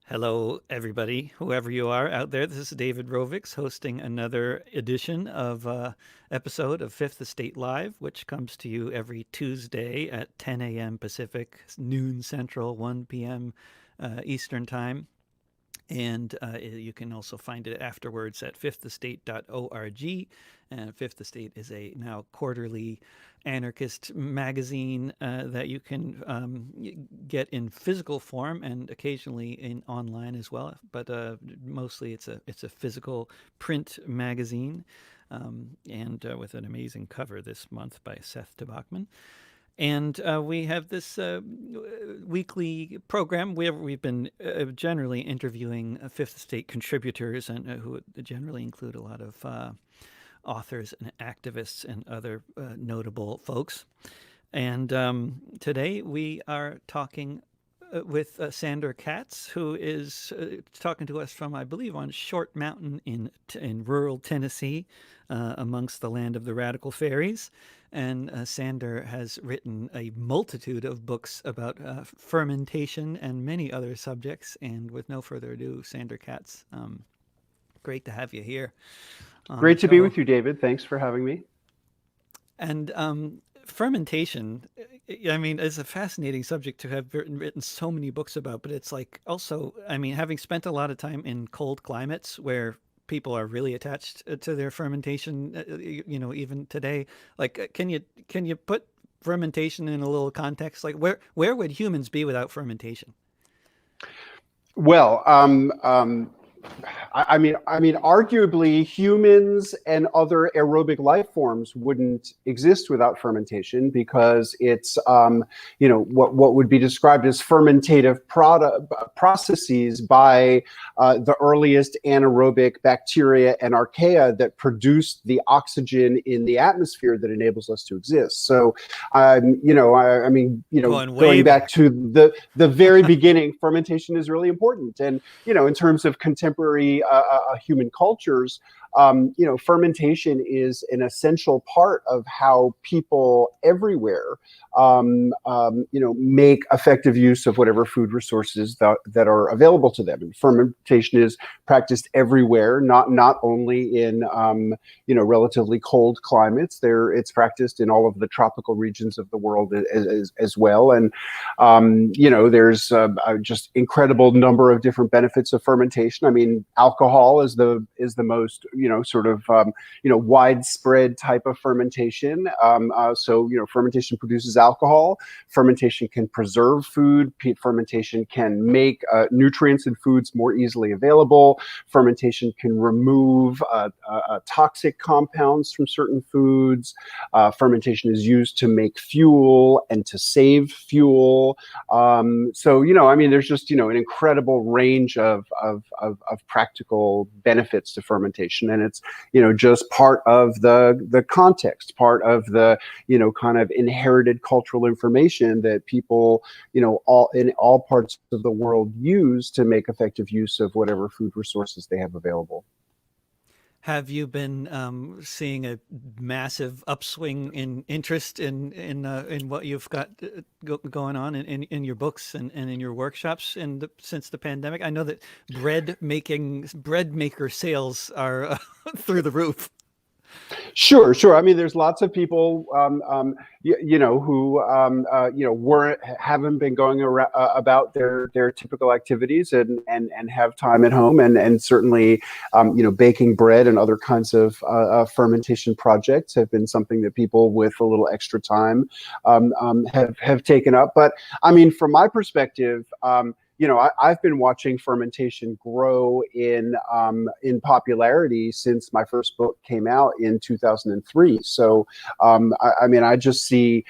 Hello, everybody, whoever you are out there. This is David Rovix hosting another edition of episode of Fifth Estate Live, which comes to you every Tuesday at 10 a.m. Pacific, noon Central, 1 p.m. Eastern Time. And you can also find it afterwards at fifthestate.org. And Fifth Estate is a now quarterly anarchist magazine that you can get in physical form and occasionally in online as well. But mostly it's a physical print magazine, and with an amazing cover this month by Seth Tabachman. And we have this weekly program where we've been generally interviewing Fifth Estate contributors, and who generally include a lot of authors and activists and other notable folks. And today we are talking with Sandor Katz, who is talking to us from, I believe, on Short Mountain in rural Tennessee, amongst the land of the Radical Faeries. And Sandor has written a multitude of books about fermentation and many other subjects. And with no further ado, Sandor Katz, great to have you here. Great to be with you, David. Thanks for having me. And fermentation, I mean, is a fascinating subject to have written so many books about, but it's like also, I mean, having spent a lot of time in cold climates where people are really attached to their fermentation, even today, like, can you put fermentation in a little context? Like where would humans be without fermentation? Well, I mean, arguably, humans and other aerobic life forms wouldn't exist without fermentation because it's, what would be described as fermentative processes by the earliest anaerobic bacteria and archaea that produced the oxygen in the atmosphere that enables us to exist. So, going back to the very beginning, fermentation is really important, and in terms of contemporary human cultures, fermentation is an essential part of how people everywhere, make effective use of whatever food resources that are available to them. And fermentation is practiced everywhere, not only in, relatively cold climates. It's practiced in all of the tropical regions of the world as well. And, there's just incredible number of different benefits of fermentation. I mean, alcohol is the most, widespread type of fermentation. Fermentation produces alcohol. Fermentation can preserve food. Fermentation can make nutrients in foods more easily available. Fermentation can remove toxic compounds from certain foods. Fermentation is used to make fuel and to save fuel. There's just, an incredible range of practical benefits to fermentation. And it's, just part of the context, part of the, kind of inherited cultural information that people, all parts of the world use to make effective use of whatever food resources they have available. Have you been seeing a massive upswing in interest in what you've got going on in your books and in your workshops since the pandemic? I know that bread maker sales are through the roof. Sure. I mean, there's lots of people, who, haven't been going about their typical activities and have time at home, and certainly, baking bread and other kinds of fermentation projects have been something that people with a little extra time have taken up. But I mean, from my perspective, I've been watching fermentation grow in popularity since my first book came out in 2003. So, I just see,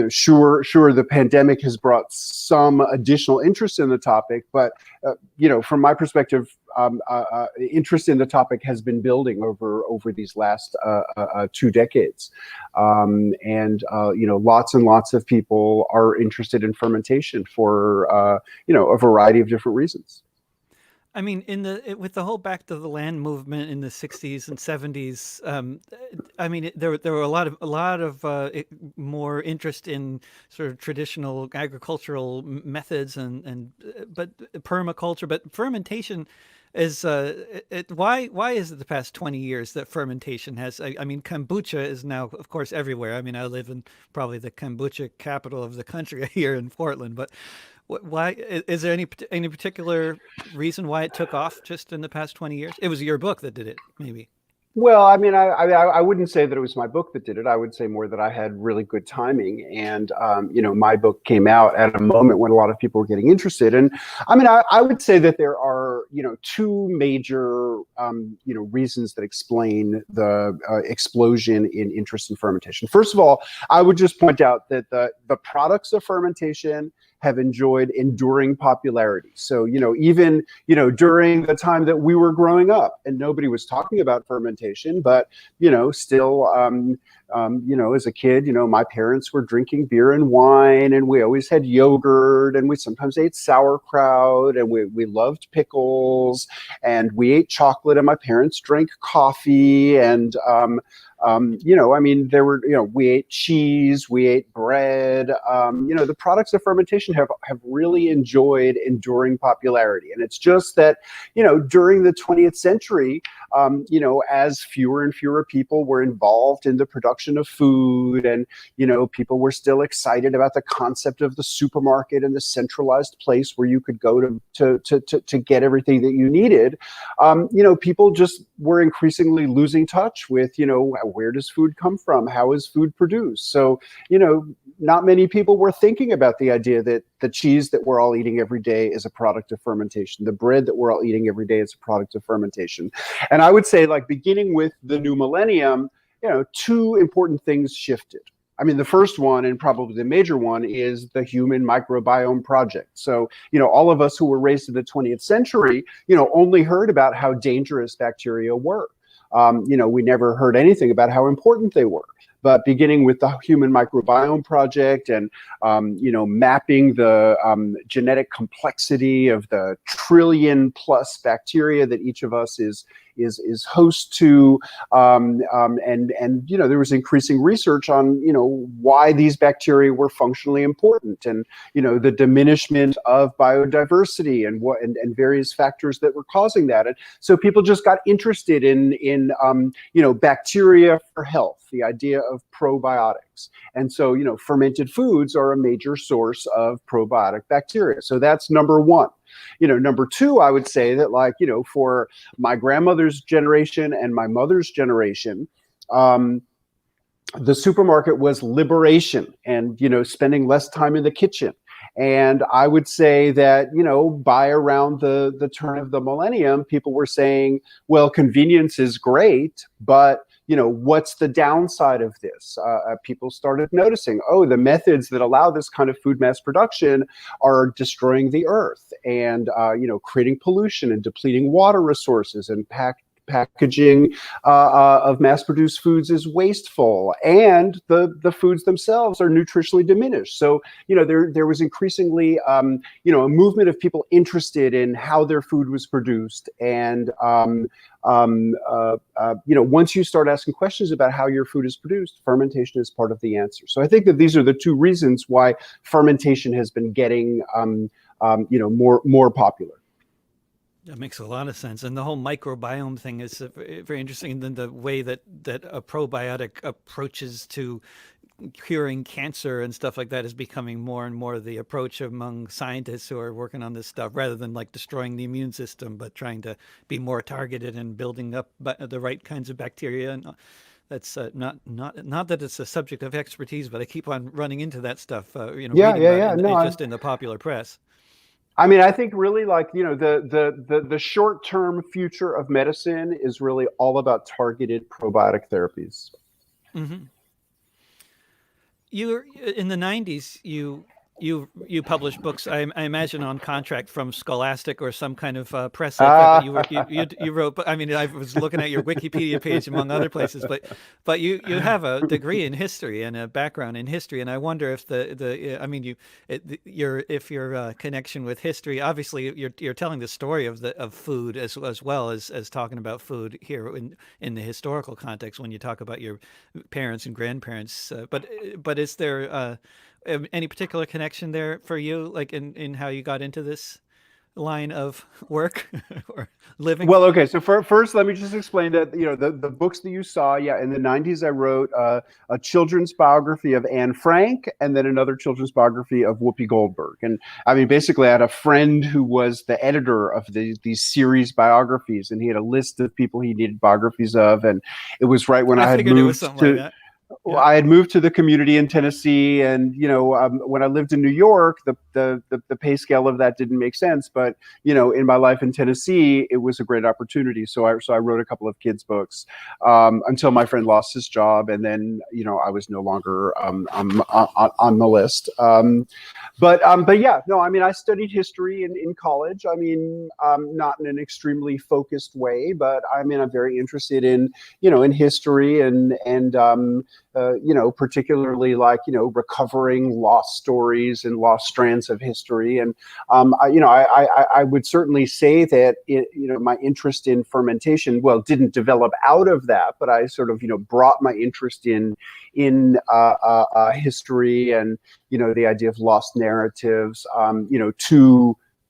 sure, the pandemic has brought some additional interest in the topic, but, from my perspective, interest in the topic has been building over these last 2 decades, lots and lots of people are interested in fermentation for a variety of different reasons. I mean, with the whole back to the land movement in the '60s and '70s, I mean, there were a lot of more interest in sort of traditional agricultural methods but permaculture, but fermentation is why is it the past 20 years that fermentation has? I mean, kombucha is now, of course, everywhere. I mean, I live in probably the kombucha capital of the country here in Portland, but why is there any particular reason why it took off just in the past 20 years? It was your book that did it, maybe. Well, I mean, I wouldn't say that it was my book that did it. I would say more that I had really good timing, and my book came out at a moment when a lot of people were getting interested. And I mean, I would say that there are two major reasons that explain the explosion in interest in fermentation. First of all, I would just point out that the products of fermentation have enjoyed enduring popularity. So, even, during the time that we were growing up and nobody was talking about fermentation, but, still, as a kid, my parents were drinking beer and wine, and we always had yogurt, and we sometimes ate sauerkraut, and we loved pickles, and we ate chocolate, and my parents drank coffee, and, I mean, there were, we ate cheese, we ate bread. The products of fermentation have really enjoyed enduring popularity. And it's just that, during the 20th century, as fewer and fewer people were involved in the production of food, and, people were still excited about the concept of the supermarket and the centralized place where you could go to get everything that you needed, people just were increasingly losing touch with, where does food come from? How is food produced? So, not many people were thinking about the idea that the cheese that we're all eating every day is a product of fermentation. The bread that we're all eating every day is a product of fermentation. And I would say, like, beginning with the new millennium, two important things shifted. I mean, the first one, and probably the major one, is the Human Microbiome Project. So, all of us who were raised in the 20th century, only heard about how dangerous bacteria were. We never heard anything about how important they were. But beginning with the Human Microbiome Project and, mapping the genetic complexity of the trillion plus bacteria that each of us is host to, and there was increasing research on why these bacteria were functionally important, and the diminishment of biodiversity and various factors that were causing that. And so people just got interested in bacteria for health, the idea of probiotics. And so fermented foods are a major source of probiotic bacteria. So that's number one. Number two, I would say that, for my grandmother's generation and my mother's generation, the supermarket was liberation and, spending less time in the kitchen. And I would say that, by around the turn of the millennium, people were saying, well, convenience is great, but what's the downside of this? People started noticing, the methods that allow this kind of food mass production are destroying the earth and, creating pollution and depleting water resources, and packaging of mass-produced foods is wasteful, and the foods themselves are nutritionally diminished. So there was increasingly a movement of people interested in how their food was produced, and once you start asking questions about how your food is produced, fermentation is part of the answer. So I think that these are the two reasons why fermentation has been getting more popular. That makes a lot of sense. And the whole microbiome thing is very interesting. And then the way that a probiotic approaches to curing cancer and stuff like that is becoming more and more the approach among scientists who are working on this stuff, rather than like destroying the immune system, but trying to be more targeted and building up the right kinds of bacteria. And that's not that it's a subject of expertise, but I keep on running into that stuff, reading about it just in the popular press. I mean, I think really the short-term future of medicine is really all about targeted probiotic therapies. Mm-hmm. You in the '90s, you you publish books, I imagine, on contract from Scholastic or some kind of press like that. But you wrote. I mean, I was looking at your Wikipedia page among other places, but you have a degree in history and a background in history, and I wonder if the I mean your connection with history. Obviously, you're telling the story of food as well as talking about food here in the historical context when you talk about your parents and grandparents. But is there any particular connection there for you, like in how you got into this line of work or living? Well, okay. So first, let me just explain that the books that you saw, yeah, in the '90s, I wrote a children's biography of Anne Frank, and then another children's biography of Whoopi Goldberg. And I mean, basically, I had a friend who was the editor of these series biographies, and he had a list of people he needed biographies of, and it was right when I had figured it was moved something to. like that. Yeah. I had moved to the community in Tennessee, and when I lived in New York, the pay scale of that didn't make sense. But in my life in Tennessee, it was a great opportunity. So I wrote a couple of kids' books until my friend lost his job, and then I was no longer on the list. But yeah, no, I mean, I studied history in college. I mean, not in an extremely focused way, but I mean, I'm very interested in history and particularly like recovering lost stories and lost strands of history. And I would certainly say that my interest in fermentation, well, didn't develop out of that, but I sort of brought my interest in history and the idea of lost narratives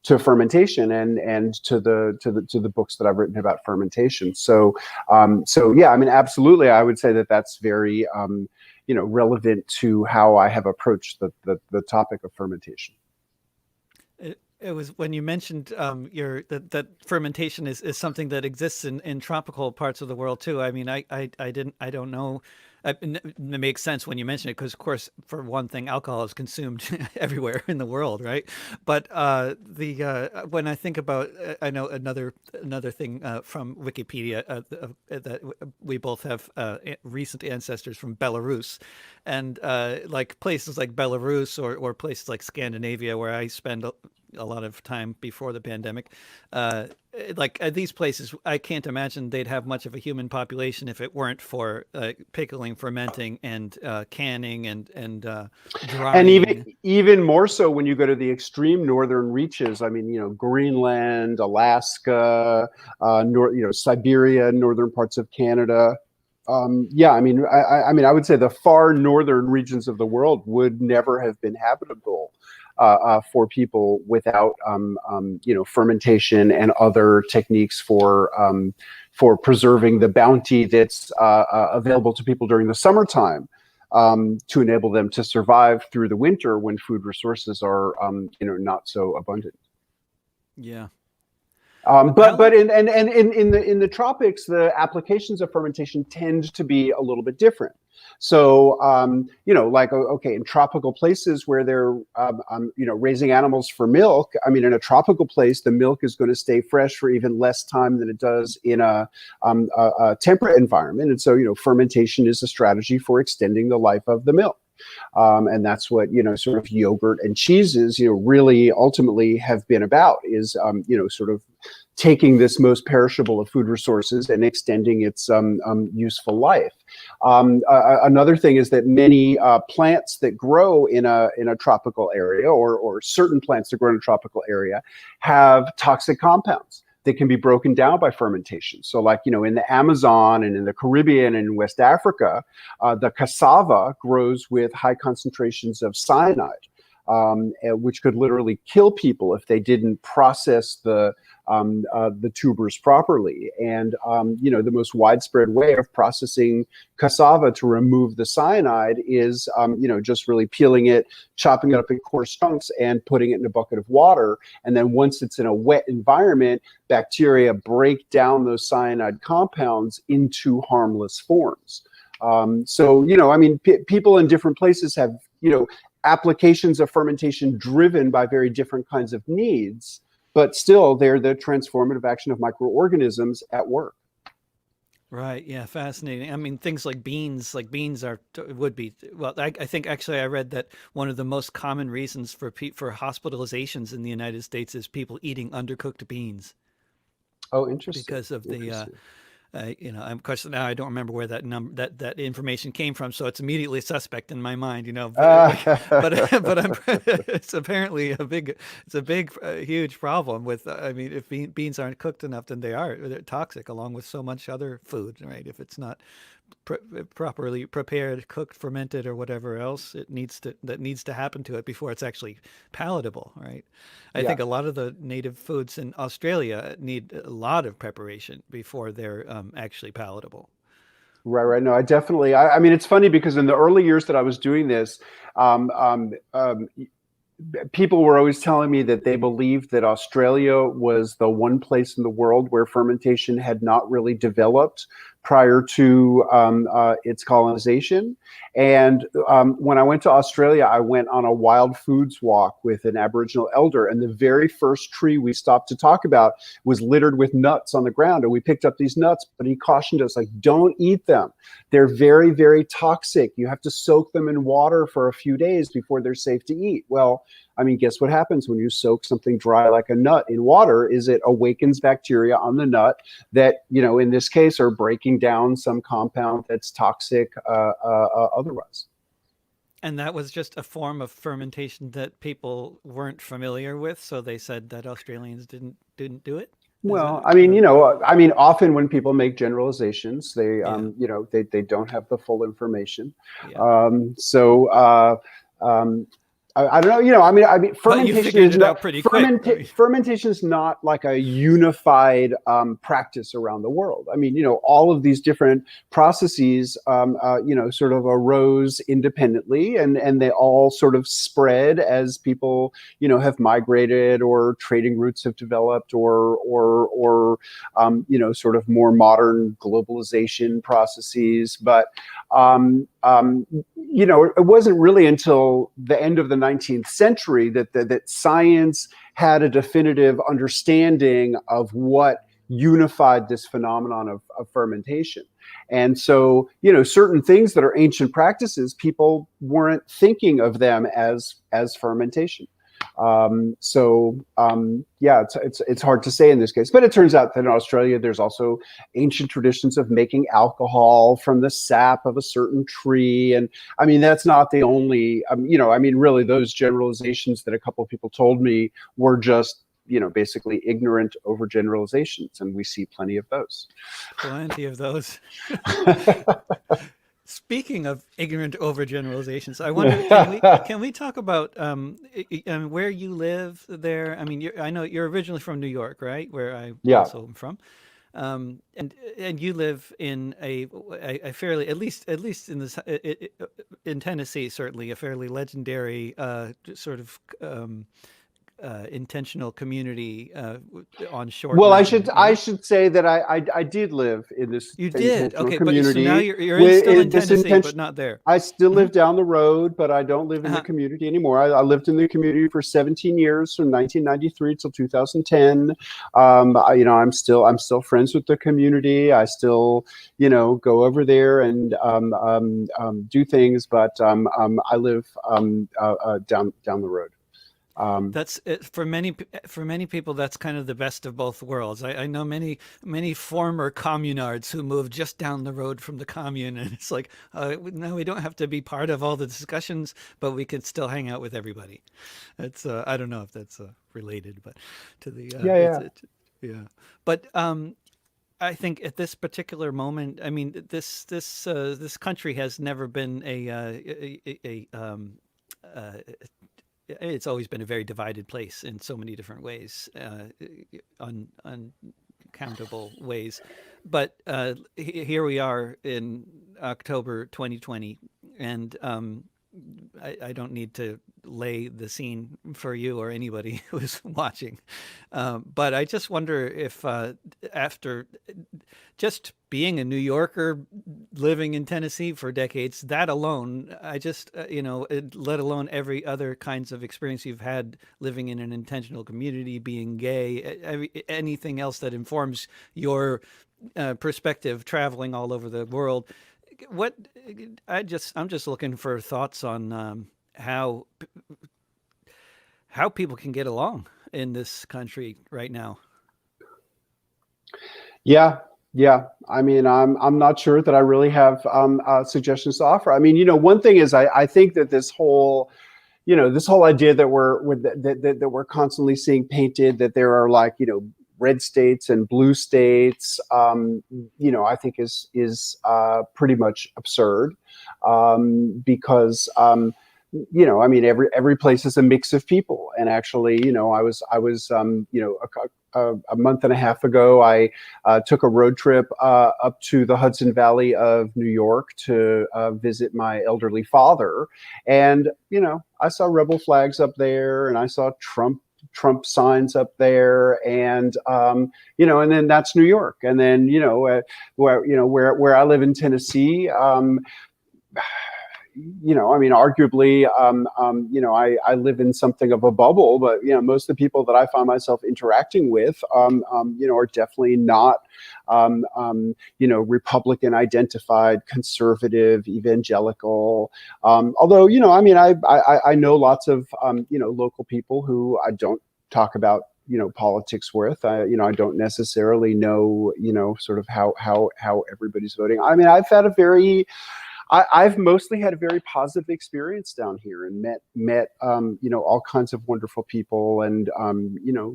to fermentation and to the books that I've written about fermentation. So yeah, I mean, absolutely, I would say that that's very relevant to how I have approached the topic of fermentation. It was when you mentioned that fermentation is something that exists in tropical parts of the world too. I mean, I don't know. It makes sense when you mention it because, of course, for one thing, alcohol is consumed everywhere in the world, right? But when I think about, I know another thing from Wikipedia that we both have recent ancestors from Belarus, and like places like Belarus or places like Scandinavia, where I spend a lot of time before the pandemic. These places, I can't imagine they'd have much of a human population if it weren't for pickling, fermenting, and canning and drying. And even more so when you go to the extreme northern reaches. I mean, Greenland, Alaska, Siberia, northern parts of Canada. Yeah, I mean, I would say the far northern regions of the world would never have been habitable for people without fermentation and other techniques for preserving the bounty that's available to people during the summertime, to enable them to survive through the winter when food resources are not so abundant. Yeah. But in the tropics, the applications of fermentation tend to be a little bit different. So okay, in tropical places where they're raising animals for milk, I mean, in a tropical place, the milk is going to stay fresh for even less time than it does in a temperate environment, and so fermentation is a strategy for extending the life of the milk. And that's what sort of yogurt and cheeses really ultimately have been about, is sort of taking this most perishable of food resources and extending its useful life. Another thing is that many plants that grow in a tropical area, or certain plants that grow in a tropical area, have toxic compounds that can be broken down by fermentation. So like, in the Amazon and in the Caribbean and in West Africa, the cassava grows with high concentrations of cyanide, which could literally kill people if they didn't process the tubers properly. And the most widespread way of processing cassava to remove the cyanide is just really peeling it, chopping it up in coarse chunks, and putting it in a bucket of water. And then once it's in a wet environment, bacteria break down those cyanide compounds into harmless forms. People in different places have applications of fermentation driven by very different kinds of needs, but still they're the transformative action of microorganisms at work. Right. Yeah. Fascinating. I mean, things like beans are would be well. I think actually I read that one of the most common reasons for for hospitalizations in the United States is people eating undercooked beans Oh, interesting. because of the Interesting. of course now I don't remember where that information came from, so it's immediately suspect in my mind, but I'm it's apparently it's a big, huge problem with, I mean, if beans aren't cooked enough, then they're toxic along with so much other food, right? If it's not pr properly prepared, cooked, fermented, or whatever else that needs to happen to it before it's actually palatable, right? I Yeah. think a lot of the native foods in Australia need a lot of preparation before they're actually palatable. Right, right. No, I definitely. I mean, it's funny because in the early years that I was doing this, um, um, um, people were always telling me that they believed that Australia was the one place in the world where fermentation had not really developed prior to its colonization. And when I went to Australia, I went on a wild foods walk with an Aboriginal elder. And the very first tree we stopped to talk about was littered with nuts on the ground. And we picked up these nuts, but he cautioned us, like, don't eat them. They're very, very toxic. You have to soak them in water for a few days before they're safe to eat. Well, I mean, guess what happens when you soak something dry like a nut in water is it awakens bacteria on the nut that, in this case, are breaking down some compound that's toxic otherwise. And that was just a form of fermentation that people weren't familiar with, so they said that Australians didn't do it. Is Well, that I mean, or often when people make generalizations, yeah, they don't have the full information. yeah. So um, I don't know. I mean, But you figured it out pretty quick. I mean, fermentation is not like a unified practice around the world. I mean, all of these different processes, sort of arose independently, and they all sort of spread as people, have migrated or trading routes have developed, or sort of more modern globalization processes. But it wasn't really until the end of the 19th century that science had a definitive understanding of what unified this phenomenon of fermentation. And so, certain things that are ancient practices, people weren't thinking of them as fermentation. Yeah, it's hard to say in this case, but it turns out that in Australia there's also ancient traditions of making alcohol from the sap of a certain tree, and I mean that's not the only. I mean, really, those generalizations that a couple of people told me were just basically ignorant overgeneralizations, and we see plenty of those. plenty of those. Speaking of ignorant overgeneralizations, I wonder, can we talk about where you live there? I mean, I know you're originally from New York, right? Where I Yeah. also am from, and you live in a fairly, at least in this in Tennessee, certainly a fairly legendary sort of intentional community on short Well, mountain, I right? should say that I did live in this You did. intentional Okay, but so now community. you're still in With this Tennessee, but intention, not there. I still Hmm. live down the road, but I don't live in the Uh-huh. community anymore. I lived in the community for 17 years, from 1993 till 2010. I'm still friends with the community. I still, go over there and do things, but I live down the road. Um, That's it, for many people. That's kind of the best of both worlds. I know many former communards who moved just down the road from the commune, and it's like, no, we don't have to be part of all the discussions, but we can still hang out with everybody. It's I don't know if that's related, but to the yeah, yeah. yeah. But I think at this particular moment, I mean, this country has never been uh, it's always been a very divided place in so many different ways, uncountable ways. But here we are in October 2020, and I don't need to lay the scene for you or anybody who's watching. But I just wonder if after just being a New Yorker living in Tennessee for decades, that alone, I just, let alone every other kinds of experience you've had living in an intentional community, being gay, anything else that informs your perspective traveling all over the world. What I'm just looking for thoughts on how people can get along in this country right now. Yeah, yeah. I mean, I'm not sure that I really have suggestions to offer. I mean, one thing is I think that this whole idea that that we're constantly seeing painted, that there are like, red states and blue states, I think is pretty much absurd, because I mean, every place is a mix of people. And actually, I was a month and a half ago, I took a road trip up to the Hudson Valley of New York to visit my elderly father. And, I saw rebel flags up there, and I saw Trump signs up there, and and then that's New York. And then where I live in Tennessee, I mean, arguably, I live in something of a bubble, but most of the people that I find myself interacting with, are definitely not, Republican identified, conservative, evangelical. Although, I mean, I know lots of, local people who I don't talk about politics with. I don't necessarily know, sort of how everybody's voting. I mean, I've mostly had a very positive experience down here, and met all kinds of wonderful people, and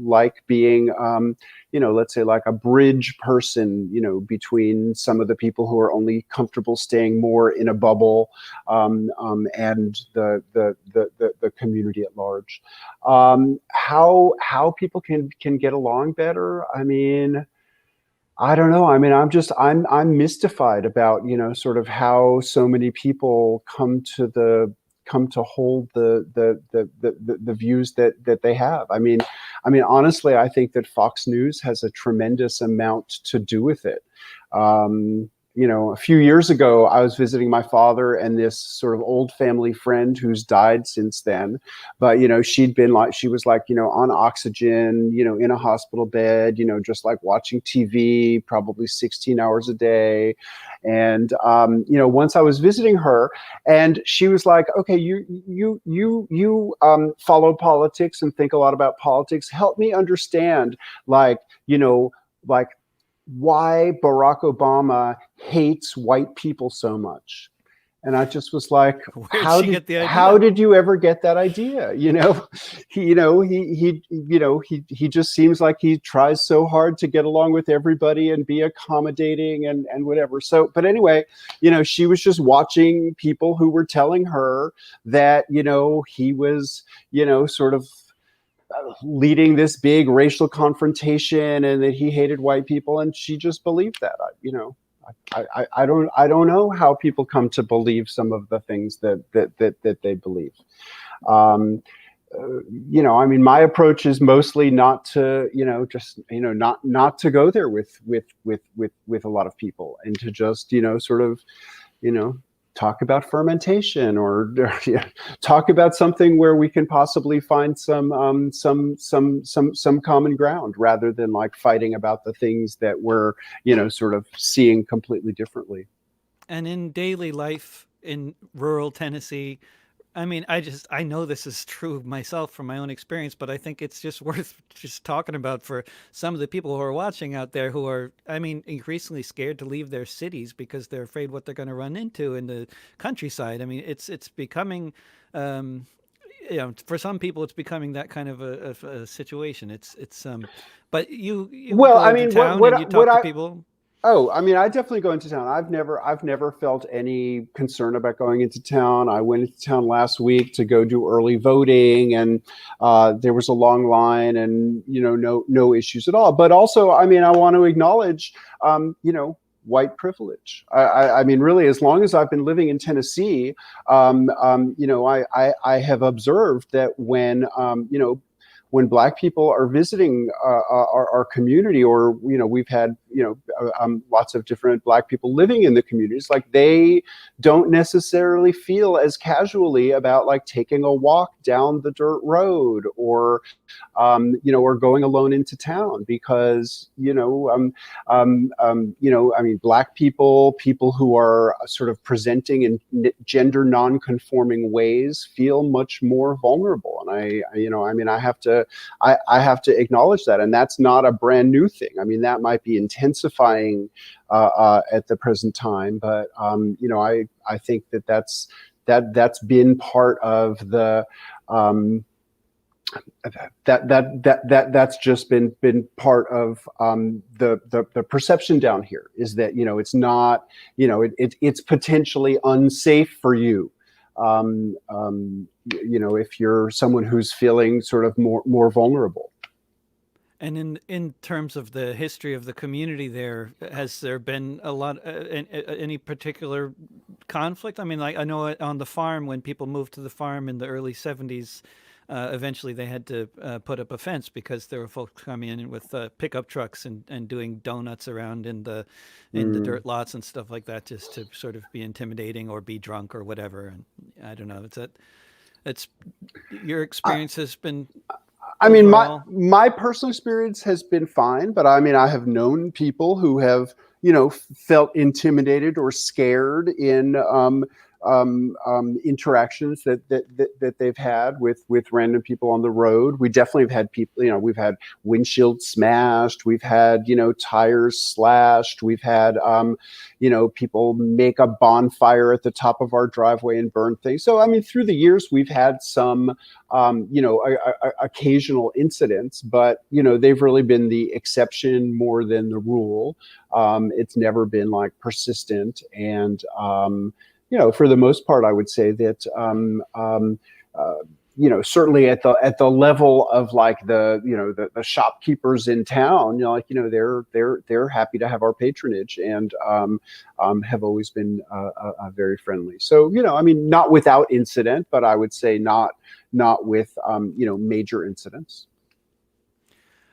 like being let's say like a bridge person between some of the people who are only comfortable staying more in a bubble, and the community at large. How people can get along better. I mean, I don't know. I mean, I'm mystified about, sort of how so many people come to hold the views that they have. I mean, honestly, I think that Fox News has a tremendous amount to do with it. A few years ago, I was visiting my father and this sort of old family friend who's died since then. But, she was like, on oxygen, in a hospital bed, just like watching TV, probably 16 hours a day. And, once I was visiting her, and she was like, okay, you follow politics and think a lot about politics. Help me understand, like, like, why Barack Obama hates white people so much. And I just was like, Where'd she get the idea? How did you ever get that idea? He just seems like he tries so hard to get along with everybody and be accommodating and whatever. So, but anyway, she was just watching people who were telling her that, he was, sort of leading this big racial confrontation, and that he hated white people, and she just believed that. I don't know how people come to believe some of the things that they believe. I mean, my approach is mostly not to, just not to go there with a lot of people, and to just sort of talk about fermentation, or talk about something where we can possibly find some common ground, rather than like fighting about the things that we're sort of seeing completely differently. And in daily life in rural Tennessee, I mean, I know this is true myself from my own experience, but I think it's just worth just talking about for some of the people who are watching out there, who are, I mean, increasingly scared to leave their cities because they're afraid what they're going to run into in the countryside. I mean, it's becoming, for some people, it's becoming that kind of a situation. But you Well, go I into mean, town and you talk to people. Oh, I mean, I definitely go into town. I've never felt any concern about going into town. I went into town last week to go do early voting, and there was a long line, and no issues at all. But also, I mean, I want to acknowledge, white privilege. I mean, really, as long as I've been living in Tennessee, I have observed that when when Black people are visiting our community, or we've had lots of different Black people living in the communities, like they don't necessarily feel as casually about like taking a walk down the dirt road, or going alone into town, because I mean, Black people who are sort of presenting in gender non-conforming ways feel much more vulnerable. And I have to acknowledge that. And that's not a brand new thing. I mean, that might be intensifying at the present time, but I think that's been part of the that's just been part of the perception down here, is that it's not, it's potentially unsafe for you, if you're someone who's feeling sort of more vulnerable. And in terms of the history of the community there, has there been a lot, any particular conflict? I mean, like I know on the farm, when people moved to the farm in the early 70s, eventually they had to put up a fence because there were folks coming in with pickup trucks and doing donuts around in the dirt lots and stuff like that, just to sort of be intimidating or be drunk or whatever. And I don't know. It's your experience has been. I mean, overall... my personal experience has been fine, but I mean, I have known people who have felt intimidated or scared in interactions that they've had with random people on the road. We definitely have had people, we've had windshields smashed, we've had tires slashed, we've had people make a bonfire at the top of our driveway and burn things. So I mean, through the years, we've had some occasional incidents, but they've really been the exception more than the rule. It's never been like persistent, and for the most part, I would say that certainly at the level of like the shopkeepers in town, they're happy to have our patronage, and have always been very friendly. So I mean, not without incident, but I would say not with major incidents.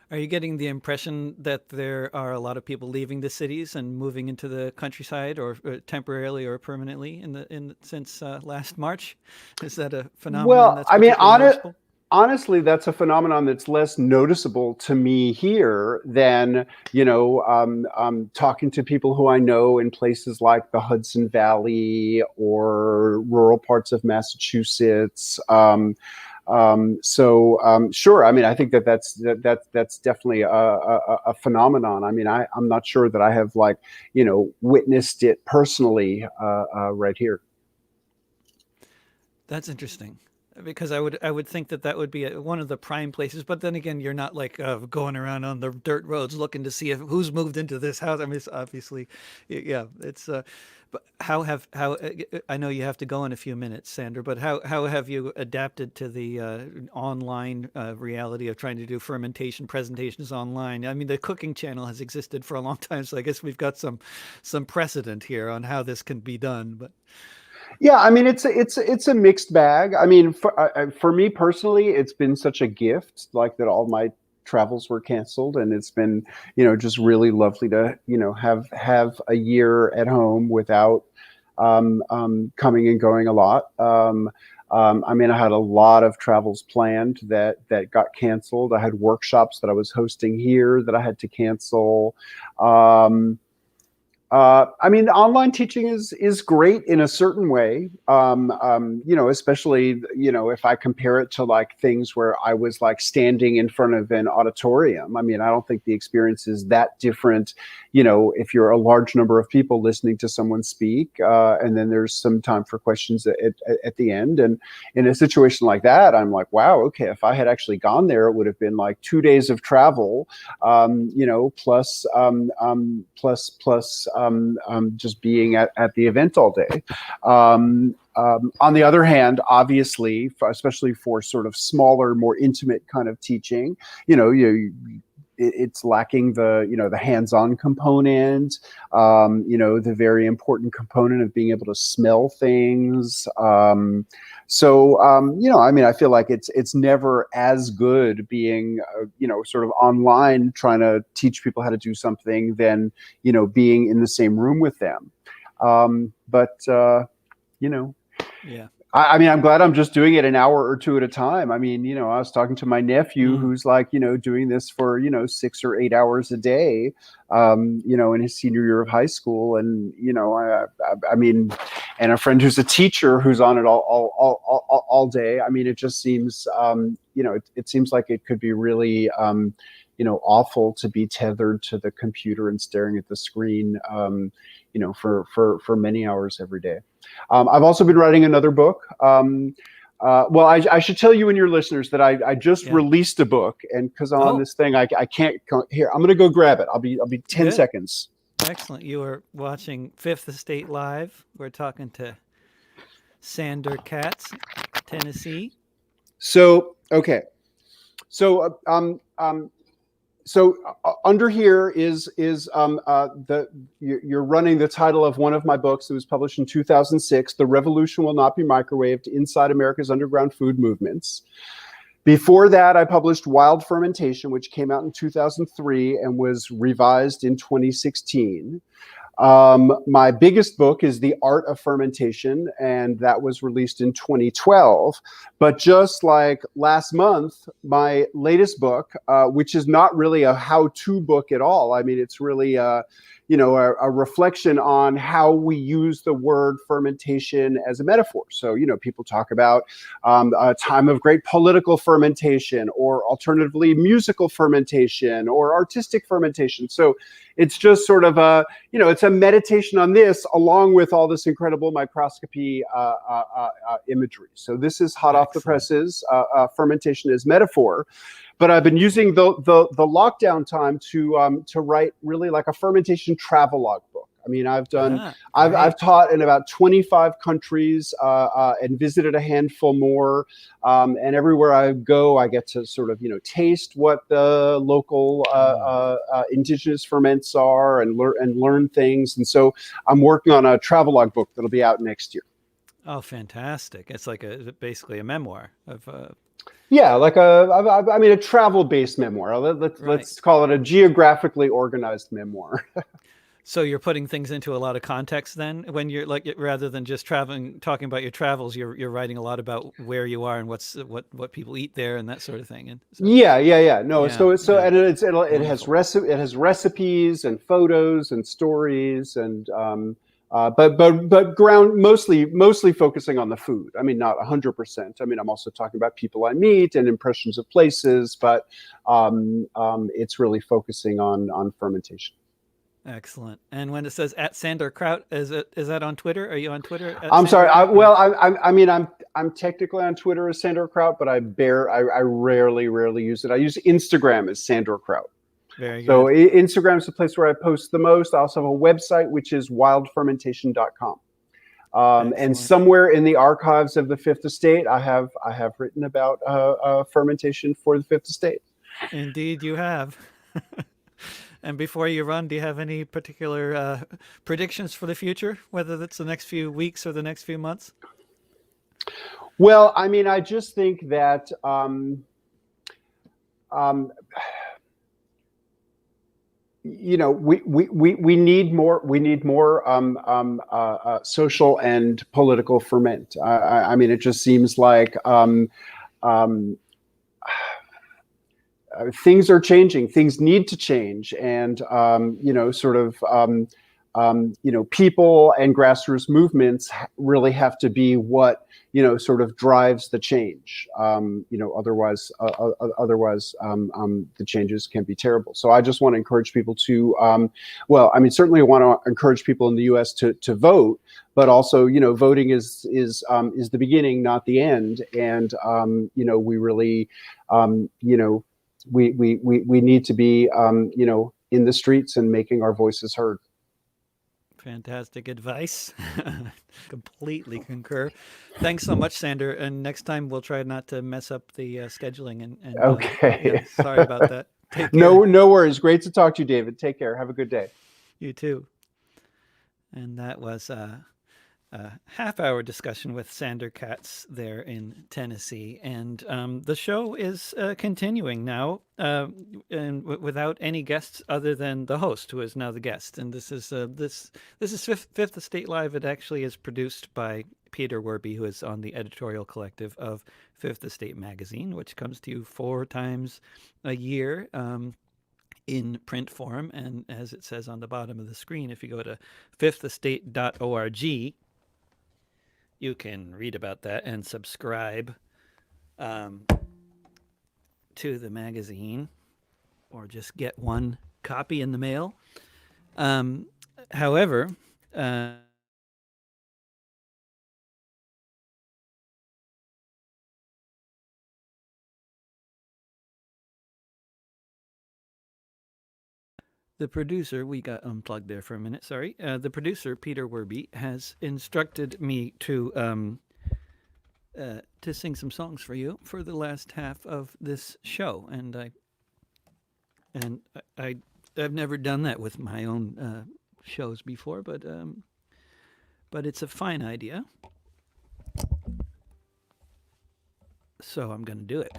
Are you getting the impression that there are a lot of people leaving the cities and moving into the countryside, or temporarily or permanently since last March? Is that a phenomenon that's particularly noticeable? Honestly, that's a phenomenon that's less noticeable to me here than talking to people who I know in places like the Hudson Valley or rural parts of Massachusetts. Sure. I mean, I think that's definitely a phenomenon. I mean, I'm not sure that I have witnessed it personally right here. That's interesting, because I would think that would be one of the prime places. But then again, you're not like going around on the dirt roads looking to see who's moved into this house. I mean, it's obviously, yeah, it's. But how I know you have to go in a few minutes, Sandor, but how have you adapted to the online reality of trying to do fermentation presentations online? I mean, the cooking channel has existed for a long time, so I guess we've got some precedent here on how this can be done. But yeah, I mean, it's a mixed bag. I mean, for me personally, it's been such a gift, like that all my travels were canceled, and it's been just really lovely to have a year at home without coming and going a lot. I mean, I had a lot of travels planned that got canceled. I had workshops that I was hosting here that I had to cancel. I mean, online teaching is great in a certain way, especially, if I compare it to like things where I was like standing in front of an auditorium. I mean, I don't think the experience is that different, if you're a large number of people listening to someone speak, and then there's some time for questions at the end. And in a situation like that, I'm like, wow, okay, if I had actually gone there, it would have been like 2 days of travel, plus just being at the event all day. On the other hand, obviously, especially for sort of smaller, more intimate kind of teaching, you it's lacking the the hands-on component, the very important component of being able to smell things. I mean, I feel like it's never as good being sort of online trying to teach people how to do something than being in the same room with them. Yeah. I mean, I'm glad I'm just doing it an hour or two at a time. I mean, I was talking to my nephew who's like, doing this for, 6 or 8 hours a day, in his senior year of high school. And, I mean, and a friend who's a teacher who's on it all day. I mean, it just seems, it seems like it could be really, awful to be tethered to the computer and staring at the screen, for many hours every day. I've also been writing another book. Well, I should tell you and your listeners that I just released a book, and because I'm on this thing, I can't here. I'm going to go grab it. I'll be 10 seconds. Excellent. You are watching Fifth Estate Live. We're talking to Sandor Katz, Tennessee. So okay, so under here is you're running the title of one of my books that was published in 2006. The Revolution Will Not Be Microwaved: Inside America's Underground Food Movements. Before that, I published Wild Fermentation, which came out in 2003 and was revised in 2016. My biggest book is The Art of Fermentation, and that was released in 2012. But just like last month, my latest book, which is not really a how-to book at all. I mean, it's really a reflection on how we use the word fermentation as a metaphor. So, people talk about a time of great political fermentation, or alternatively musical fermentation, or artistic fermentation. So it's just sort of it's a meditation on this, along with all this incredible microscopy imagery. So this is hot off the presses, fermentation as metaphor. But I've been using the lockdown time to write really like a fermentation travelogue book. I mean, I've taught in about 25 countries and visited a handful more. And everywhere I go, I get to sort of taste what the local indigenous ferments are and learn things. And so I'm working on a travelogue book that'll be out next year. Oh, fantastic! It's like basically a memoir of. Yeah, like a travel-based memoir. Let's call it a geographically organized memoir. So you're putting things into a lot of context then, when you're like, rather than just talking about your travels, you're writing a lot about where you are and what people eat there and that sort of thing. And so, yeah. No, yeah, and it has recipes and photos and stories and but mostly focusing on the food. I mean, not 100%. I mean, I'm also talking about people I meet and impressions of places, but it's really focusing on fermentation. Excellent. And when it says at Sandor Kraut, is that on Twitter? Are you on Twitter? I'm sorry. I'm technically on Twitter as Sandor Kraut, but I rarely use it. I use Instagram as Sandor Kraut. Very good. So Instagram is the place where I post the most. I also have a website, which is wildfermentation.com. And somewhere in the archives of the Fifth Estate, I have written about fermentation for the Fifth Estate. Indeed, you have. And before you run, do you have any particular predictions for the future, whether that's the next few weeks or the next few months? Well, I mean, I just think that we need more social and political ferment. I mean, it just seems like things are changing. Things need to change, and people and grassroots movements really have to be what sort of drives the change. Otherwise, the changes can be terrible. So I just want to encourage people to, certainly want to encourage people in the U.S. to vote, but also, voting is the beginning, not the end. And we really, we need to be, in the streets and making our voices heard. Fantastic advice. Completely concur. Thanks so much, Sandor. And next time we'll try not to mess up the scheduling. And okay. sorry about that. Take care. No worries. Great to talk to you, David. Take care. Have a good day. You too. And that was a half-hour discussion with Sandor Katz there in Tennessee. And the show is continuing now, and without any guests other than the host, who is now the guest. And this is Fifth Estate Live. It actually is produced by Peter Werby, who is on the editorial collective of Fifth Estate magazine, which comes to you 4 times a year. In print form, and as it says on the bottom of the screen, if you go to fifthestate.org, you can read about that and subscribe to the magazine, or just get one copy in the mail. However, the producer, we got unplugged there for a minute, sorry. The producer, Peter Werby, has instructed me to sing some songs for you for the last half of this show. And I've never done that with my own shows before, but it's a fine idea. So I'm going to do it.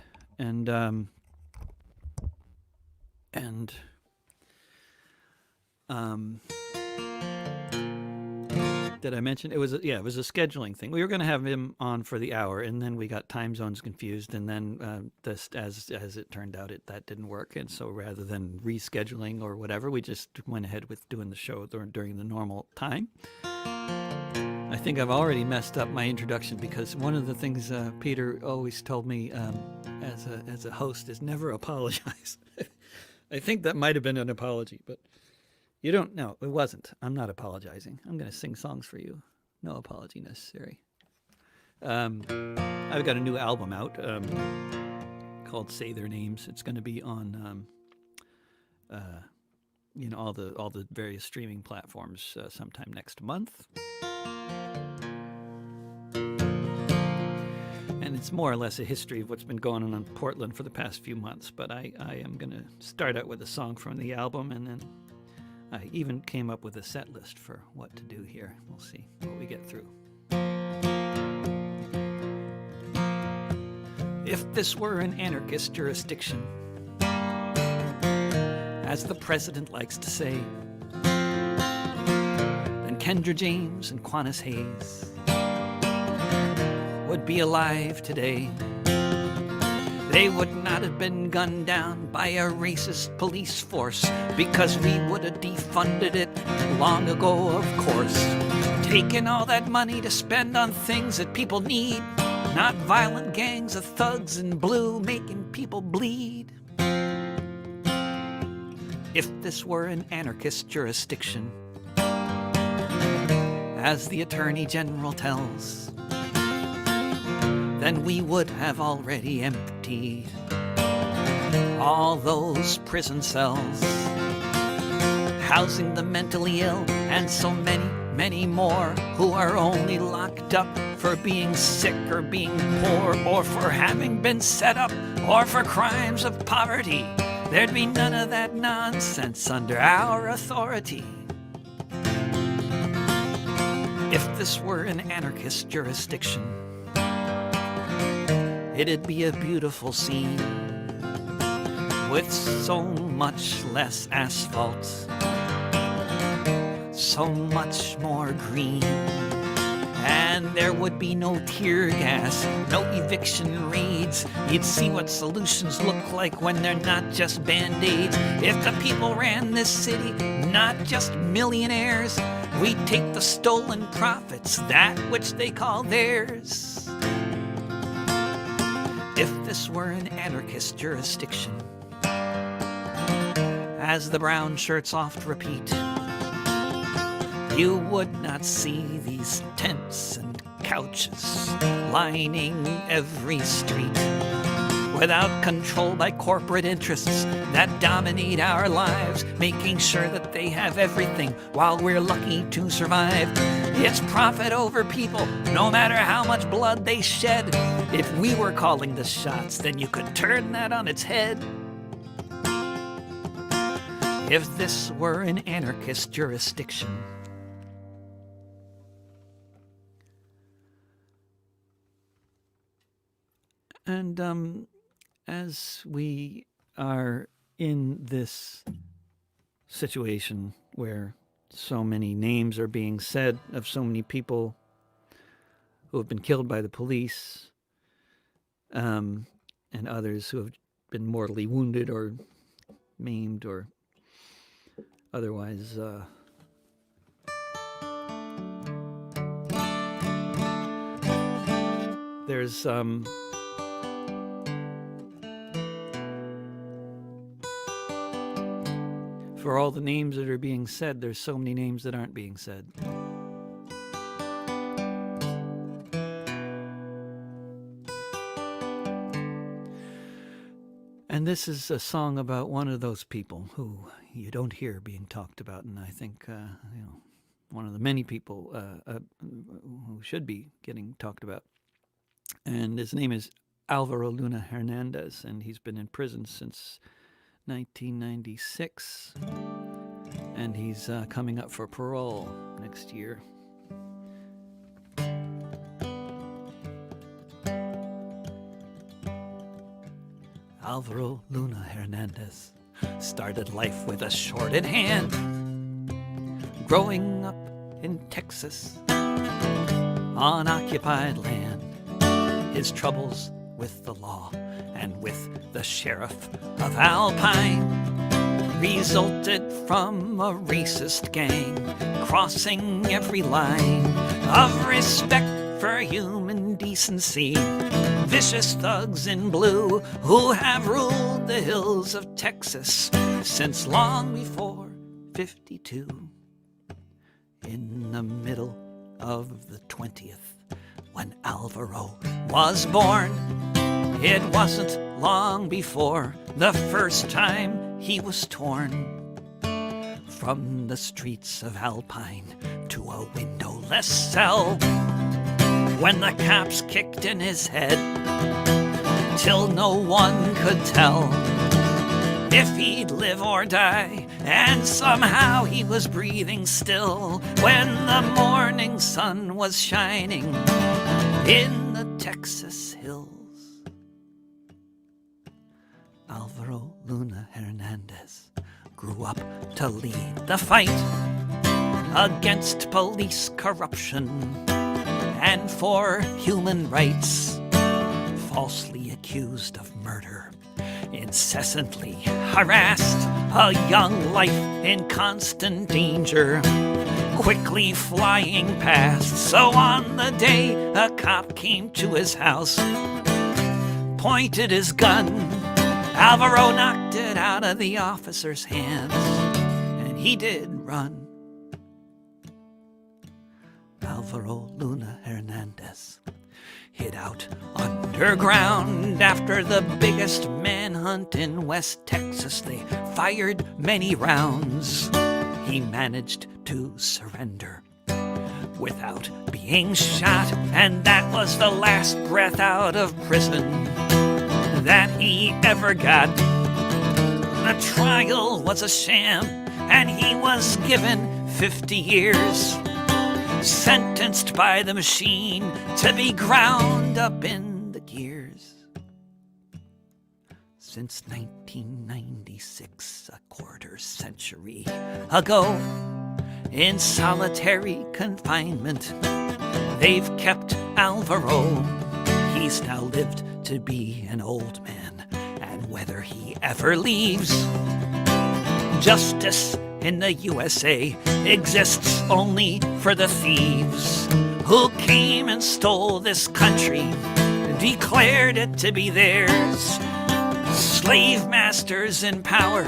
Did I mention it was a scheduling thing. We were going to have him on for the hour, and then we got time zones confused, and then as it turned out, that didn't work. And so rather than rescheduling or whatever, we just went ahead with doing the show during the normal time. I think I've already messed up my introduction, because one of the things Peter always told me as a host is never apologize. I think that might have been an apology, but you don't know. It wasn't. I'm not apologizing. I'm going to sing songs for you. No apology necessary. I've got a new album out called Say Their Names. It's going to be on all the various streaming platforms sometime next month. And it's more or less a history of what's been going on in Portland for the past few months. But I am going to start out with a song from the album, and then I even came up with a set list for what to do here. We'll see what we get through. If this were an anarchist jurisdiction, as the president likes to say, then Kendra James and Quantas Hayes would be alive today. They would not have been gunned down by a racist police force, because we would have defunded it long ago, of course. Taking all that money to spend on things that people need, not violent gangs of thugs in blue making people bleed. If this were an anarchist jurisdiction, as the Attorney General tells, then we would have already emptied all those prison cells, housing the mentally ill and so many, many more who are only locked up for being sick or being poor, or for having been set up, or for crimes of poverty. There'd be none of that nonsense under our authority. If this were an anarchist jurisdiction, it'd be a beautiful scene with so much less asphalt, so much more green. And there would be no tear gas, no eviction raids. You'd see what solutions look like when they're not just band-aids. If the people ran this city, not just millionaires, we'd take the stolen profits, that which they call theirs. If this were an anarchist jurisdiction, as the brown shirts oft repeat, you would not see these tents and couches lining every street, without control by corporate interests that dominate our lives, making sure that they have everything while we're lucky to survive. It's profit over people, no matter how much blood they shed. If we were calling the shots, then you could turn that on its head. if this were an anarchist jurisdiction. And as we are in this situation where so many names are being said of so many people who have been killed by the police, and others who have been mortally wounded or maimed or otherwise there's for all the names that are being said, there's so many names that aren't being said. And this is a song about one of those people who you don't hear being talked about, and I think one of the many people who should be getting talked about. And his name is Alvaro Luna Hernandez, and he's been in prison since 1996, and he's coming up for parole next year. Alvaro Luna Hernandez started life with a shorted hand, growing up in Texas on occupied land. His troubles with the law and with the sheriff of Alpine resulted from a racist gang crossing every line of respect for human decency. Vicious thugs in blue who have ruled the hills of Texas since long before 52. In the middle of the 20th, when Alvaro was born, it wasn't long before the first time he was torn from the streets of Alpine to a windowless cell, when the cops kicked in his head till no one could tell if he'd live or die, and somehow he was breathing still when the morning sun was shining in the Texas hills. Alvaro Luna Hernandez grew up to lead the fight against police corruption and for human rights. Falsely accused of murder, incessantly harassed, a young life in constant danger, quickly flying past. So on the day a cop came to his house, pointed his gun, Alvaro knocked it out of the officer's hands, and he did run. Alvaro Luna Hernandez hid out underground after the biggest manhunt in West Texas. They fired many rounds. He managed to surrender without being shot, and that was the last breath out of prison that he ever got. The trial was a sham, and he was given 50 years. Sentenced by the machine to be ground up in the gears. Since 1996, a quarter century ago, in solitary confinement, they've kept Alvaro. He's now lived to be an old man, and whether he ever leaves, justice in the USA exists only for the thieves who came and stole this country, declared it to be theirs. Slave masters in power,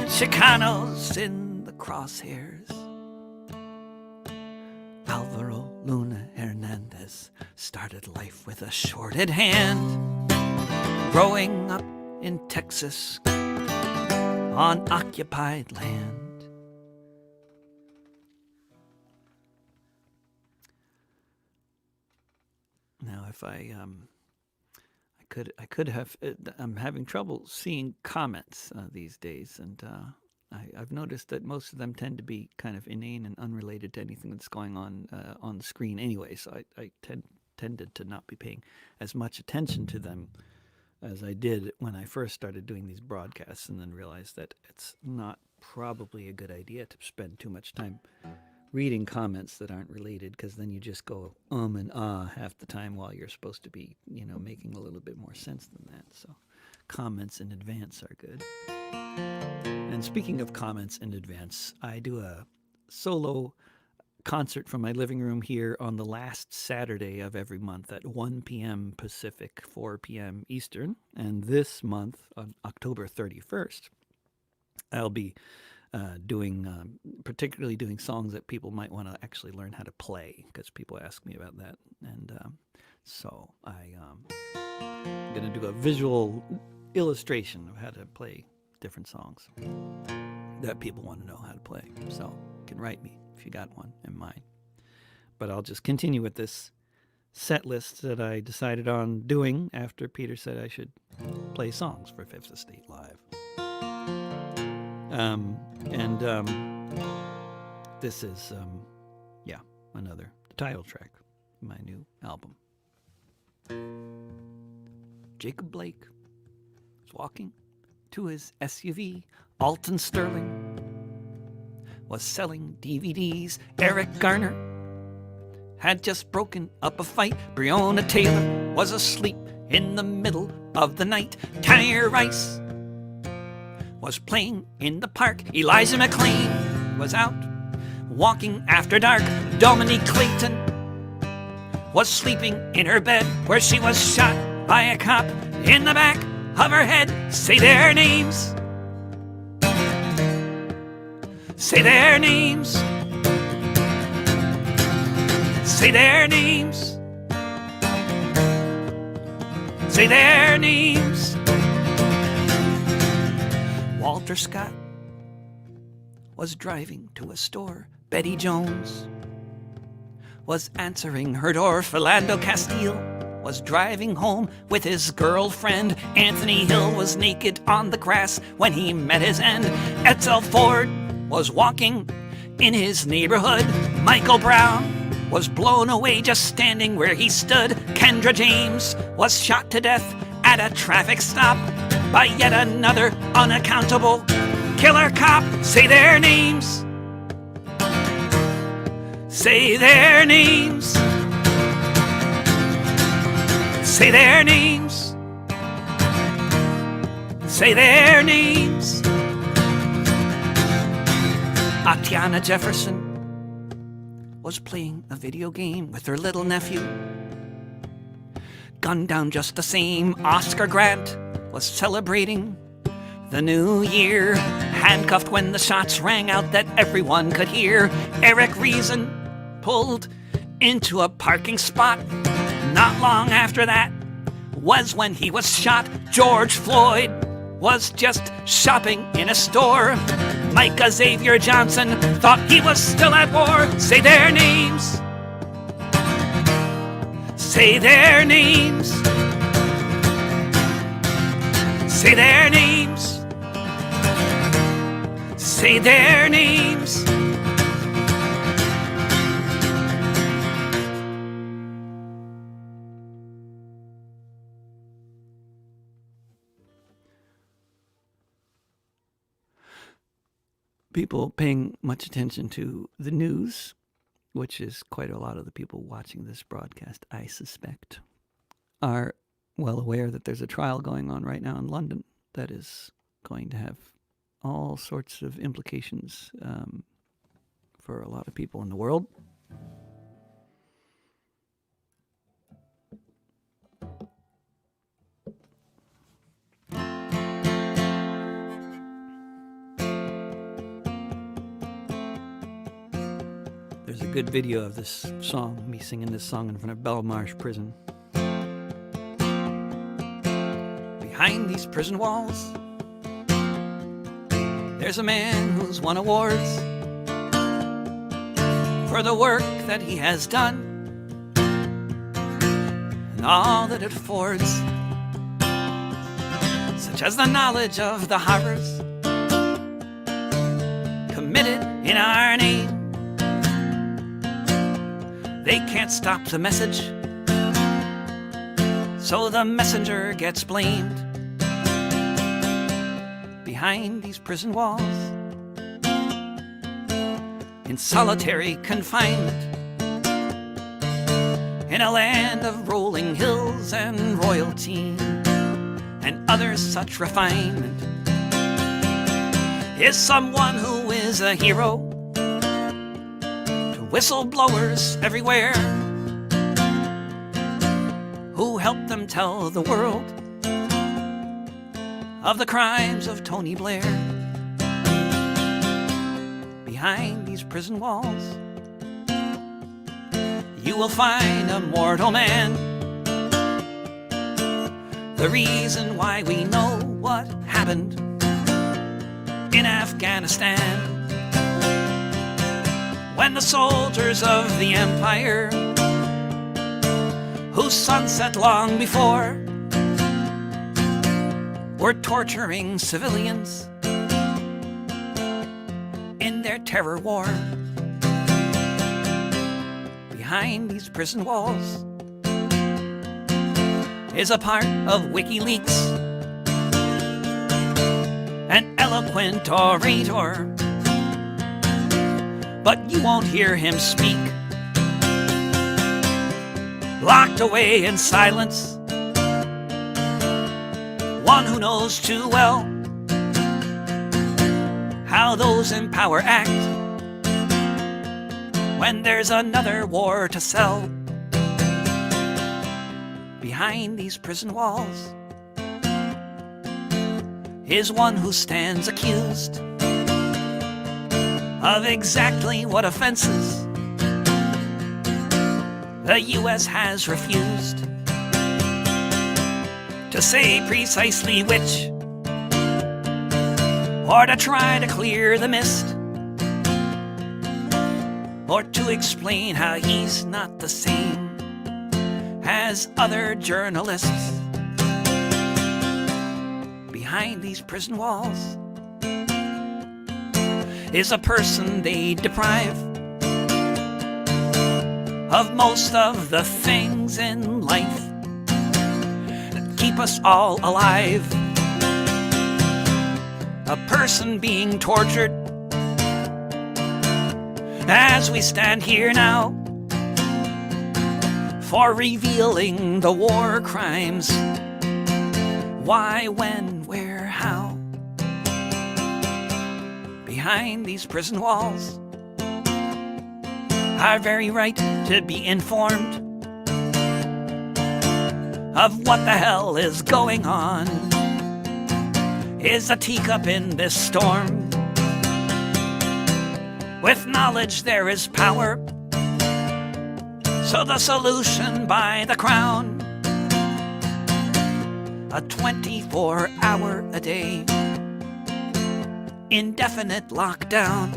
Chicanos in the crosshairs. Alvaro Luna Hernandez started life with a shorted hand, growing up in Texas on occupied land. Now, if I could have. I'm having trouble seeing comments these days, and I've noticed that most of them tend to be kind of inane and unrelated to anything that's going on the screen anyway. So I tended to not be paying as much attention to them as I did when I first started doing these broadcasts, and then realized that it's not probably a good idea to spend too much time reading comments that aren't related, because then you just go and ah half the time while you're supposed to be, making a little bit more sense than that. So comments in advance are good. And speaking of comments in advance, I do a solo concert from my living room here on the last Saturday of every month at 1 p.m. Pacific, 4 p.m. Eastern. And this month, on October 31st, I'll be particularly doing songs that people might want to actually learn how to play, because people ask me about that. And so I'm going to do a visual illustration of how to play different songs that people want to know how to play. So you can write me if you got one in mind. But I'll just continue with this set list that I decided on doing after Peter said I should play songs for Fifth Estate Live. This is, the title track of my new album. Jacob Blake was walking to his SUV. Alton Sterling was selling DVDs. Eric Garner had just broken up a fight. Breonna Taylor was asleep in the middle of the night. Tanya Rice was playing in the park. Eliza McLean was out walking after dark. Dominique Clayton was sleeping in her bed, where she was shot by a cop in the back of her head. Say their names. Say their names. Say their names. Say their names. Walter Scott was driving to a store. Betty Jones was answering her door. Philando Castile was driving home with his girlfriend. Anthony Hill was naked on the grass when he met his end. Edsel Ford was walking in his neighborhood. Michael Brown was blown away just standing where he stood. Kendra James was shot to death at a traffic stop by yet another unaccountable killer cop. Say their names. Say their names. Say their names. Say their names. Atiana Jefferson was playing a video game with her little nephew. Gunned down just the same. Oscar Grant was celebrating the new year, handcuffed when the shots rang out that everyone could hear. Eric Reason pulled into a parking spot. Not long after that was when he was shot. George Floyd was just shopping in a store. Micah Xavier Johnson thought he was still at war. Say their names. Say their names. Say their names. Say their names. People paying much attention to the news, which is quite a lot of the people watching this broadcast, I suspect, are well aware that there's a trial going on right now in London that is going to have all sorts of implications for a lot of people in the world. There's a good video of this song, me singing this song in front of Belmarsh Prison. Behind these prison walls, there's a man who's won awards for the work that he has done and all that it affords, such as the knowledge of the horrors printed in our name. They can't stop the message, so the messenger gets blamed. Behind these prison walls, in solitary confinement, in a land of rolling hills and royalty and other such refinement, is someone who is a hero to whistleblowers everywhere, who help them tell the world of the crimes of Tony Blair. Behind these prison walls, you will find a mortal man. The reason why we know what happened in Afghanistan, when the soldiers of the empire, whose sun set long before, were torturing civilians in their terror war. Behind these prison walls is a part of WikiLeaks, an eloquent orator, but you won't hear him speak. Locked away in silence, one who knows too well how those in power act when there's another war to sell. Behind these prison walls is one who stands accused of exactly what offenses the U.S. has refused to say precisely which, or to try to clear the mist, or to explain how he's not the same as other journalists. Behind these prison walls is a person they deprive of most of the things in life that keep us all alive. A person being tortured as we stand here now for revealing the war crimes. Why, when, where, how? Behind these prison walls, our very right to be informed of what the hell is going on is a teacup in this storm. With knowledge there is power, so the solution by the crown, a 24-hour-a-day indefinite lockdown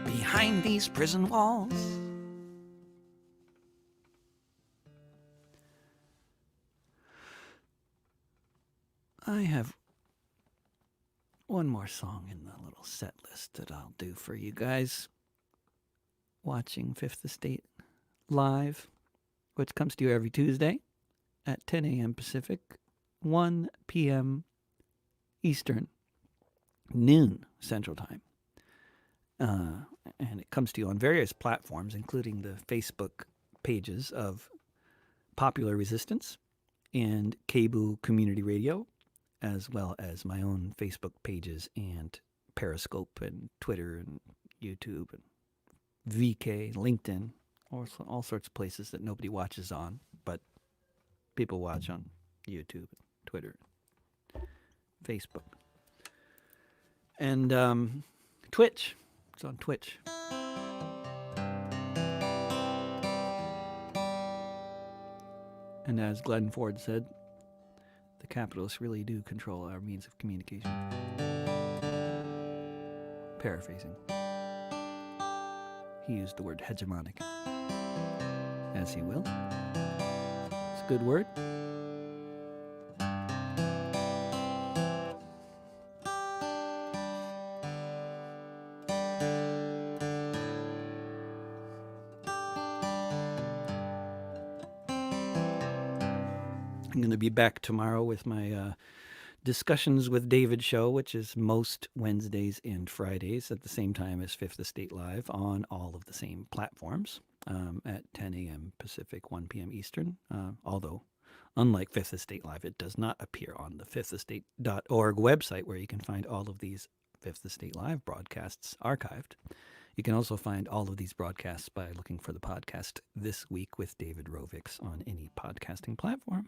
behind these prison walls. I have one more song in the little set list that I'll do for you guys watching Fifth Estate live, which comes to you every Tuesday at 10 a.m. Pacific, 1 p.m. Eastern, noon Central Time. And it comes to you on various platforms, including the Facebook pages of Popular Resistance and Cebu Community Radio, as well as my own Facebook pages and Periscope and Twitter and YouTube and VK, LinkedIn, all sorts of places that nobody watches on, but people watch on YouTube, Twitter, Facebook. And Twitch. It's on Twitch. And as Glenn Ford said, the capitalists really do control our means of communication. Paraphrasing. He used the word hegemonic. As he will. It's a good word. going to be back tomorrow with my Discussions with David show, which is most Wednesdays and Fridays at the same time as Fifth Estate Live on all of the same platforms at 10 a.m. Pacific, 1 p.m. Eastern. Although, unlike Fifth Estate Live, it does not appear on the fifthestate.org website where you can find all of these Fifth Estate Live broadcasts archived. You can also find all of these broadcasts by looking for the podcast This Week with David Rovics on any podcasting platform.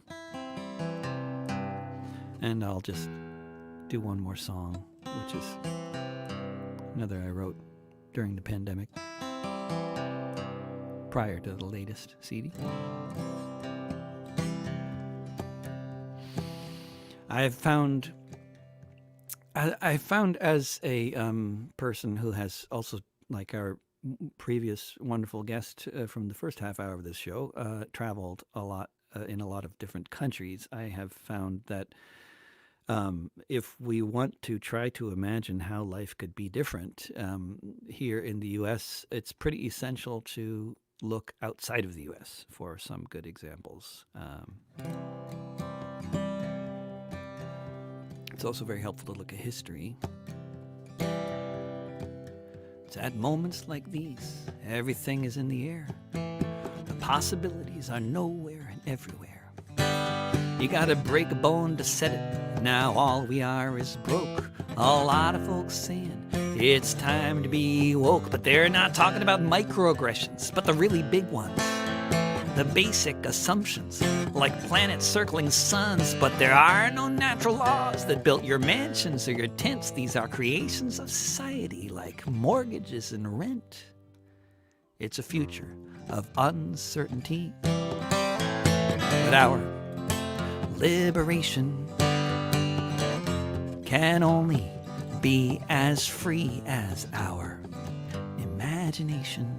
And I'll just do one more song, which is another I wrote during the pandemic, prior to the latest CD. I found as a person who has also, like our previous wonderful guest from the first half hour of this show, traveled a lot in a lot of different countries, I have found that if we want to try to imagine how life could be different here in the U.S., it's pretty essential to look outside of the U.S. for some good examples. It's also very helpful to look at history. It's at moments like these, everything is in the air. The possibilities are nowhere and everywhere. You gotta break a bone to set it. Now all we are is broke. A lot of folks saying it's time to be woke, but they're not talking about microaggressions, but the really big ones. The basic assumptions, like planets circling suns, but there are no natural laws that built your mansions or your tents. These are creations of society, like mortgages and rent. It's a future of uncertainty. But our liberation can only be as free as our imagination.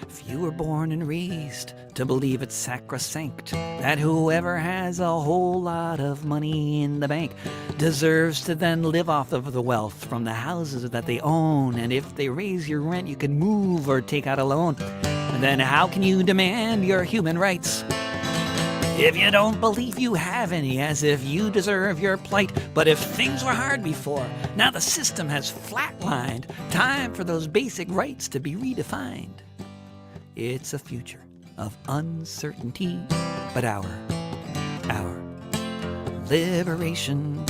If you were born and raised to believe it's sacrosanct that whoever has a whole lot of money in the bank deserves to then live off of the wealth from the houses that they own, and if they raise your rent you can move or take out a loan, then how can you demand your human rights if you don't believe you have any, as if you deserve your plight? But if things were hard before, now the system has flatlined. Time for those basic rights to be redefined. It's a future of uncertainty, but our liberation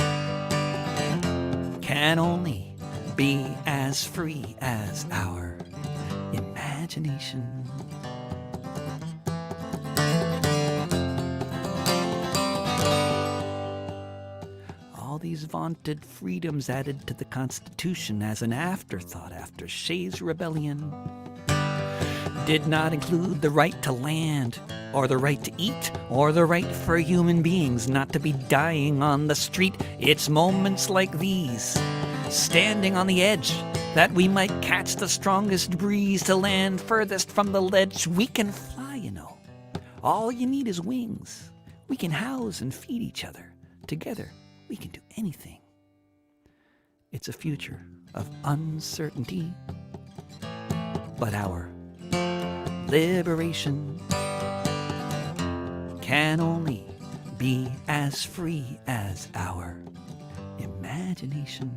can only be as free as our imagination. All these vaunted freedoms added to the Constitution as an afterthought after Shays' Rebellion did not include the right to land, or the right to eat, or the right for human beings not to be dying on the street. It's moments like these, standing on the edge, that we might catch the strongest breeze to land furthest from the ledge. We can fly, you know. All you need is wings. We can house and feed each other. Together, we can do anything. It's a future of uncertainty, but our liberation can only be as free as our imagination.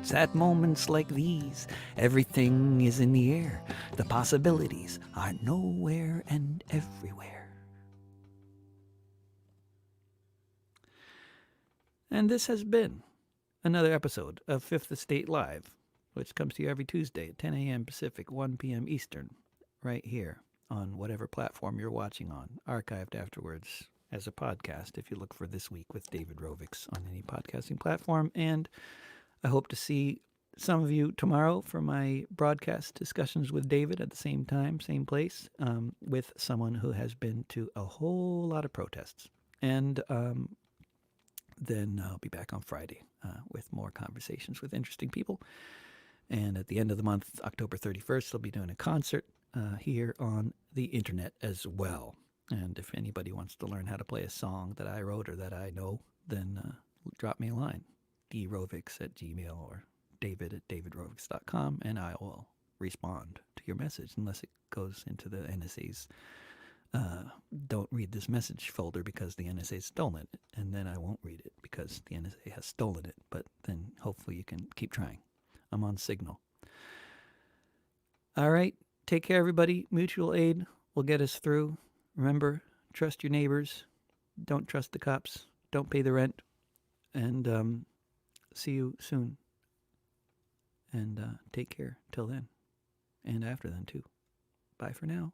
It's at moments like these, everything is in the air. The possibilities are nowhere and everywhere. And this has been another episode of Fifth Estate Live, which comes to you every Tuesday at 10 a.m. Pacific, 1 p.m. Eastern, right here on whatever platform you're watching on, archived afterwards as a podcast if you look for This Week with David Rovics on any podcasting platform. And I hope to see some of you tomorrow for my broadcast Discussions with David at the same time, same place, with someone who has been to a whole lot of protests. And then I'll be back on Friday with more conversations with interesting people. And at the end of the month, October 31st, I'll be doing a concert here on the internet as well. And if anybody wants to learn how to play a song that I wrote or that I know, then drop me a line, drovix@gmail or david@davidrovix.com, and I will respond to your message unless it goes into the NSA's don't read this message folder because the NSA's stolen it, and then I won't read it because the NSA has stolen it, but then hopefully you can keep trying. I'm on Signal. All right, take care, everybody. Mutual aid will get us through. Remember, trust your neighbors. Don't trust the cops. Don't pay the rent. And see you soon. And take care till then. And after then, too. Bye for now.